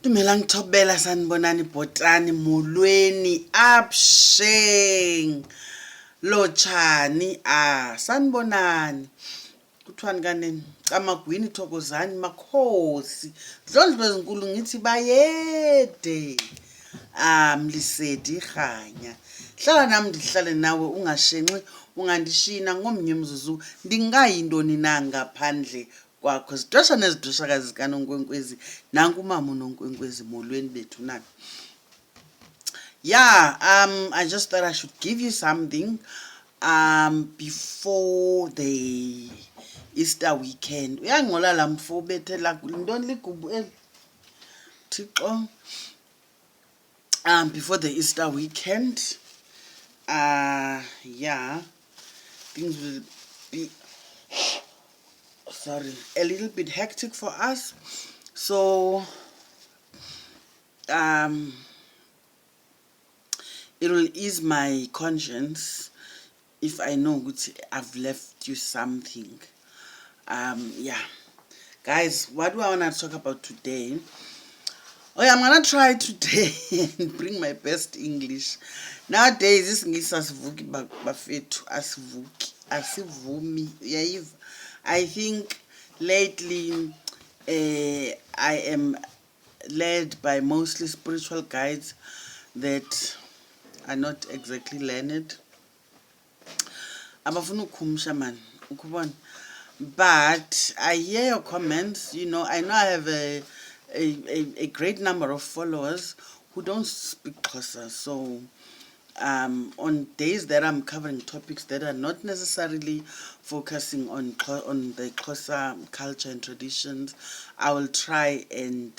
Dumelang thobela sanibonani bhotani molweni absheng lochani sanibonani kuthiwani kaneni camagwini thokozani makhosi zondlo ezinkulu ngithi bayede mlisedi khanya hlala nami ndihlale nawe ungashenxi ungandishina ngomnye umzuzu ndingayintoni na ngaphandle kwakho zidwesha nezidweshakazi zikaNonkwenkwezi nanku umama uNonkwenkwezi molweni bethu nani. Yeah, I just thought I should give you something before the Easter weekend. Uyangcola la mfo ubethela intoni ligubu Thixo. Before the Easter weekend, yeah, things will be a little bit hectic for us, so it will ease my conscience if I know that I've left you something. Yeah, guys, what do I want to talk about today? Oh yeah, I'm gonna try today and bring my best English. Nowadays, this English asivuki bafethu asivumi. Yeah, I think lately I am led by mostly spiritual guides that are not exactly learned. Abafuna ukukhumsha man, ukubona. But I hear your comments. You know I have a great number of followers who don't speak Xhosa. So on days that I'm covering topics that are not necessarily focusing on the Xhosa culture and traditions, I will try and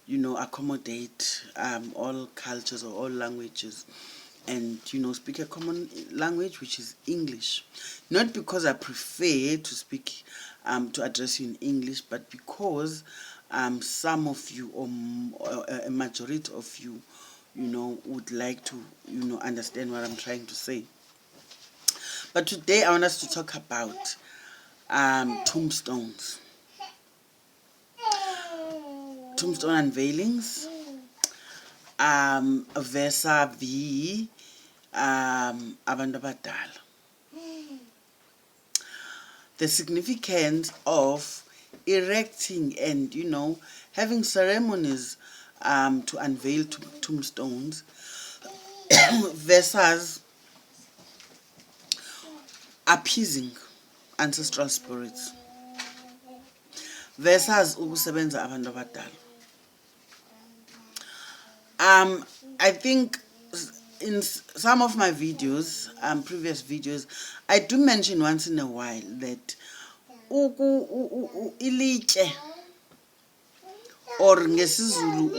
accommodate all cultures or all languages, and speak a common language, which is English. Not because I prefer to speak to address you in English, but because some of you or a majority of you would like to understand what I'm trying to say. But today I want us to talk about tombstones, tombstone unveilings, vis-a-vis abantu abadala. The significance of erecting and having ceremonies to unveil tombstones versus appeasing ancestral spirits versus ukusebenza abantu abadala. I think in some of my videos, previous videos, I do mention once in a while that ilitye or ngesizulu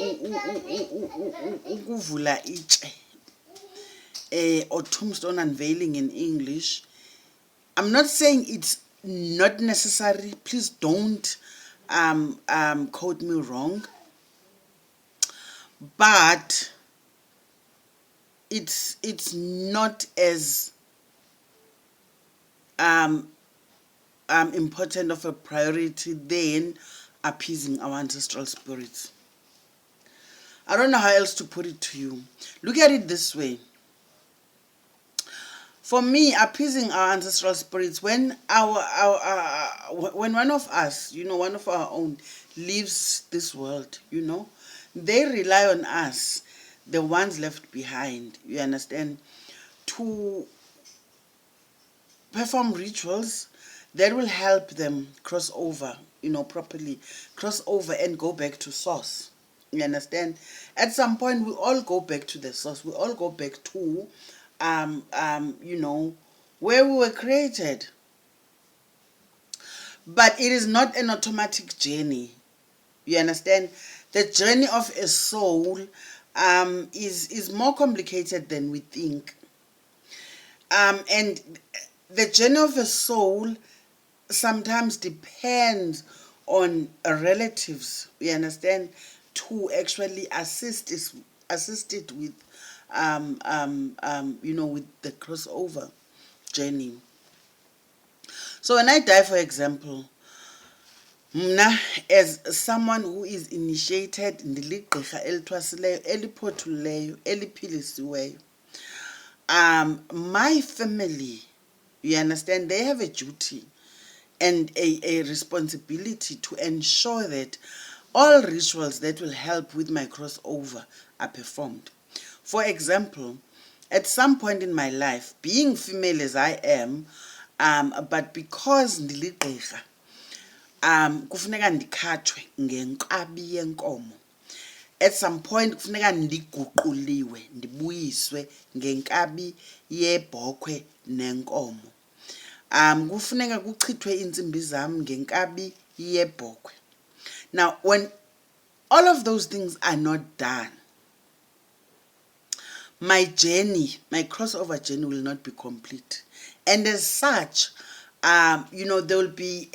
ukuvula itshe or tombstone unveiling in English. I'm not saying it's not necessary. Please don't quote me wrong. But it's not as important of a priority than appeasing our ancestral spirits. I don't know how else to put it to you. Look at it this way. For me, appeasing our ancestral spirits, when when one of us, one of our own leaves this world, they rely on us, the ones left behind, you understand, to perform rituals that will help them cross over, properly cross over and go back to source. You understand? At some point, we all go back to the source. We all go back to, where we were created. But it is not an automatic journey. You understand? The journey of a soul is more complicated than we think. And the journey of a soul sometimes depends on relatives, you understand, to actually assist it with with the crossover journey. So when I die, for example, Mna, as someone who is initiated, ndiligqirha elithwasileyo, eliphothuleyo, eliphilisiweyo, my family, you understand, they have a duty and a responsibility to ensure that all rituals that will help with my crossover are performed. For example, at some point in my life, being female as I am, but because ndiligqirha, kufuneka ndikhathwe ngenkabi yenkomo. At some point kufuneka ndiguquliwe, ndibuyiswe ngenkabi yebhokhwe nenkomo. Kufuneka kuchithwe iintsimbi zam ngenkabi yebhokhwe. Now, when all of those things are not done, my journey, my crossover journey will not be complete. And as such, there will be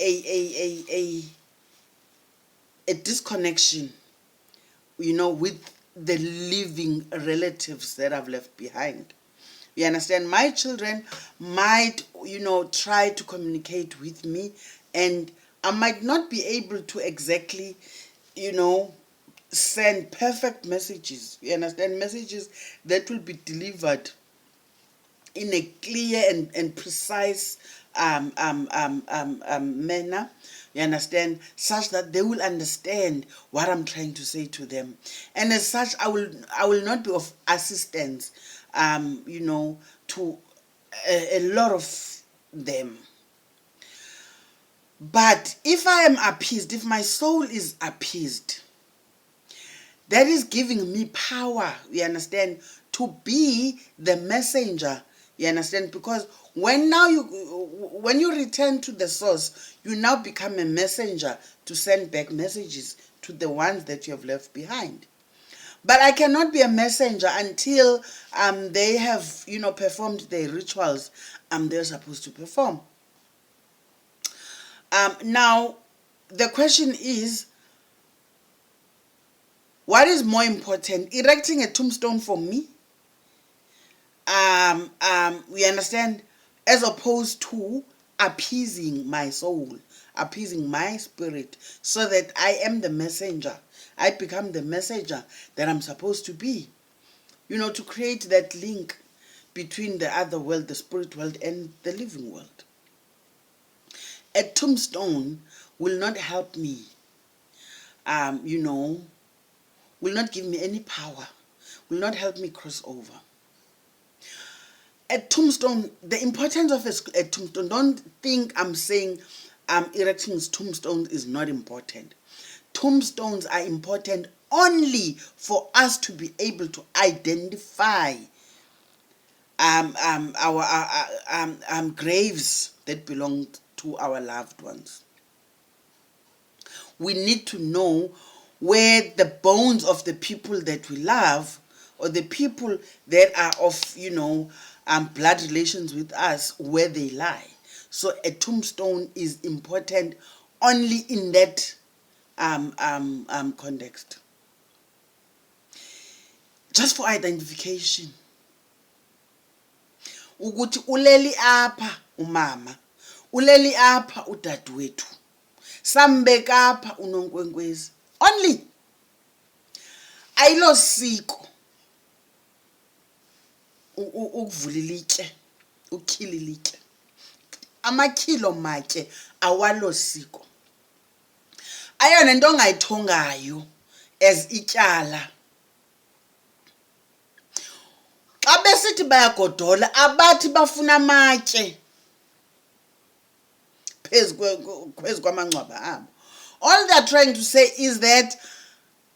a disconnection, with the living relatives that I've left behind. You understand? My children might, try to communicate with me, and I might not be able to exactly, send perfect messages. You understand? Messages that will be delivered in a clear and precise manner, you understand, such that they will understand what I'm trying to say to them. And as such, I will not be of assistance, to a lot of them. But if I am appeased, if my soul is appeased, that is giving me power, you understand, to be the messenger. You understand? Because when you return to the source, you now become a messenger to send back messages to the ones that you have left behind. But I cannot be a messenger until they have, performed the rituals they're supposed to perform. Now, the question is, what is more important, erecting a tombstone for me? We understand, as opposed to appeasing my soul, appeasing my spirit, so that I am the messenger. I become the messenger that I'm supposed to be. To create that link between the other world, the spirit world, and the living world. A tombstone will not help me, will not give me any power, will not help me cross over. A tombstone, the importance of a tombstone, don't think I'm saying erecting tombstones is not important. Tombstones are important only for us to be able to identify our graves that belong to our loved ones. We need to know where the bones of the people that we love, or the people that are of, blood relations with us, where they lie. So a tombstone is important only in that context. Just for identification. Ukuthi uleli apha umama, uleli apha udadewethu, sambeka apha uNonkwenkwezi. Only. Ayilo siko ukuvula ilitye, ukhila ilitye. Amakhilo matye awalo siko. Ayona nto ongayithongayo as ityala. Xa besithi bayagodola, abathi bafuna amatye phezu kwamangcwaba abo. All they're trying to say is that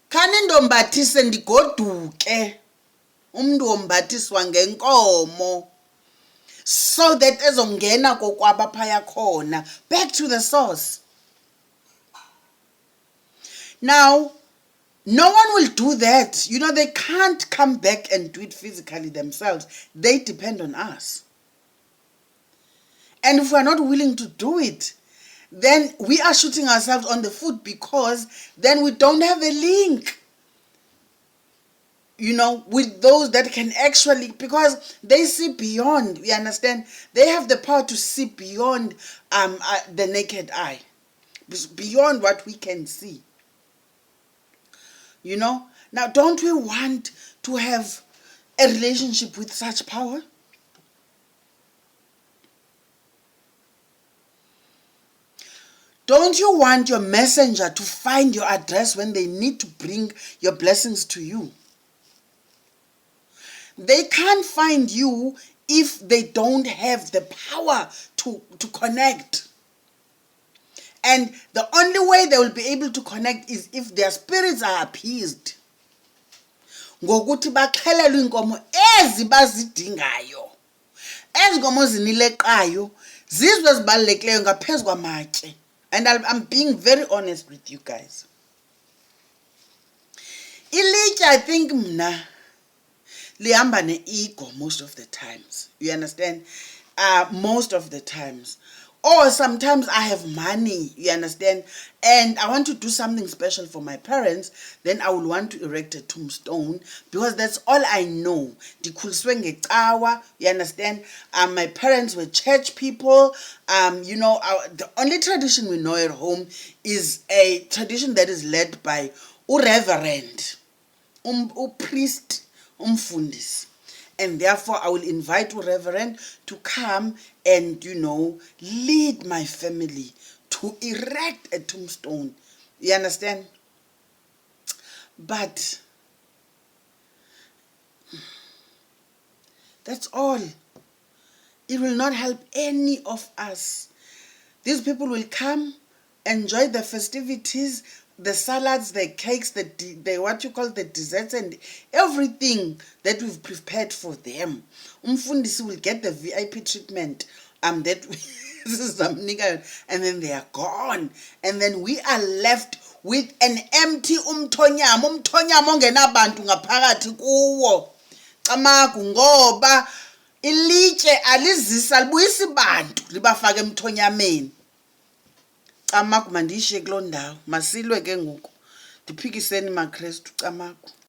khani ndombathise ndigoduke, umntu wombathiswa ngenkomo, so that ezongena kokwaba phaya khona, back to the source. Now, no one will do that. They can't come back and do it physically themselves. They depend on us. And if we're not willing to do it, then we are shooting ourselves on the foot, because then we don't have a link, with those that can actually, because they see beyond, you understand? They have the power to see beyond the naked eye. beyond what we can see. You know, now don't we want to have a relationship with such power? Don't you want your messenger to find your address when they need to bring your blessings to you? They can't find you if they don't have the power to connect. And the only way they will be able to connect is if their spirits are appeased. Ngokuthi baxhelelwe inkomo ezi bazidingayo. Ezi nkomo zinileqayo zizwe ezibalulekileyo ngaphezu kwamatye. And I'm being very honest with you guys. Ilitye, I think mna lihamba ne-ego most of the times. You understand? Most of the times. Or sometimes I have money, you understand? And I want to do something special for my parents, then I will want to erect a tombstone because that's all I know. You understand? My parents were church people. You know, the only tradition we know at home is a tradition that is led by reverend, priest, umfundisi. And therefore, I will invite a reverend to come and, you know, lead my family to erect a tombstone. You understand? But that's all. It will not help any of us. These people will come, enjoy the festivities, the salads, the cakes, the what you call the desserts, and everything that we've prepared for them. Umfundisi will get the VIP treatment. That and then they are gone, and then we are left with an empty umthonyama ongenabantu ngaphakathi kuwo. Camagu ngoba ilitye alizisa libuyisa ibantu libafaka emthonyameni. Camagu mandishiye kuloo ndawo, masilwe ke ngoku, ndiphikiseni maKrestu camagu.